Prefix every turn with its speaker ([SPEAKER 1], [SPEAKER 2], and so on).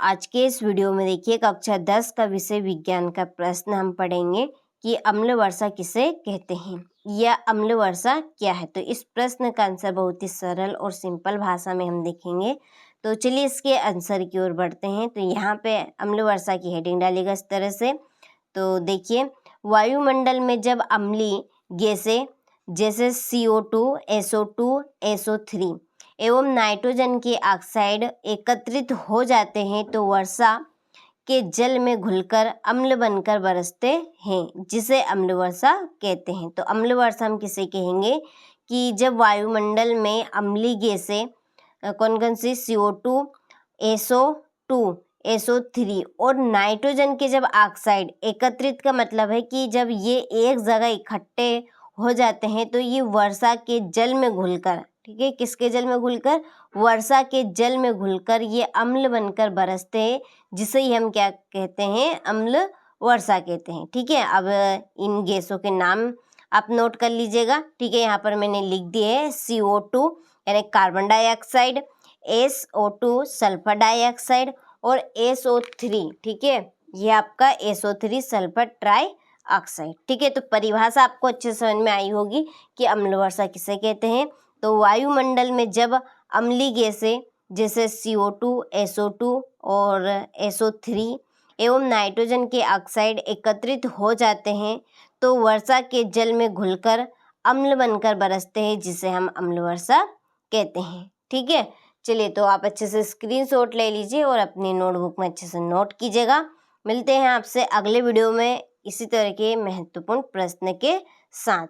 [SPEAKER 1] आज के इस वीडियो में देखिए कक्षा 10 का विषय विज्ञान का प्रश्न हम पढ़ेंगे कि अम्ल वर्षा किसे कहते हैं या अम्ल वर्षा क्या है। तो इस प्रश्न का आंसर बहुत ही सरल और सिंपल भाषा में हम देखेंगे। तो चलिए इसके आंसर की ओर बढ़ते हैं। तो यहाँ पे अम्ल वर्षा की हेडिंग डालेगा इस तरह से। तो देखिए, वायुमंडल में जब अम्लीय गैसें जैसे CO2, SO2, SO3 एवं नाइट्रोजन के ऑक्साइड एकत्रित हो जाते हैं तो वर्षा के जल में घुलकर अम्ल बनकर बरसते हैं, जिसे अम्ल वर्षा कहते हैं। तो अम्ल वर्षा हम किसे कहेंगे कि जब वायुमंडल में अम्लीय गैसें कौन कौन सी CO2, SO2, SO3 और नाइट्रोजन के जब ऑक्साइड एकत्रित का मतलब है कि जब ये एक जगह इकट्ठे हो जाते हैं तो ये वर्षा के जल में घुलकर, ठीक है, किसके जल में घुलकर, वर्षा के जल में घुलकर ये अम्ल बनकर बरसते हैं, जिसे ही हम क्या कहते हैं, अम्ल वर्षा कहते हैं। ठीक है, अब इन गैसों के नाम आप नोट कर लीजिएगा। ठीक है, यहाँ पर मैंने लिख दिए है CO2 यानी carbon dioxide, SO2 sulphur dioxide और SO3, ठीक है, ये आपका SO3 सल्फर ट्राई ऑक्साइड। ठीक है, तो परिभाषा आपको अच्छे समझ में आई होगी कि अम्ल वर्षा किसे कहते हैं। तो वायुमंडल में जब अम्लीय गैसें जैसे CO2, SO2 और SO3 एवं नाइट्रोजन के ऑक्साइड एकत्रित हो जाते हैं तो वर्षा के जल में घुलकर अम्ल बनकर बरसते हैं, जिसे हम अम्ल वर्षा कहते हैं। ठीक है, चलिए तो आप अच्छे से स्क्रीनशॉट ले लीजिए और अपनी नोटबुक में अच्छे से नोट कीजिएगा। मिलते हैं आपसे अगले वीडियो में इसी तरह के महत्वपूर्ण प्रश्न के साथ।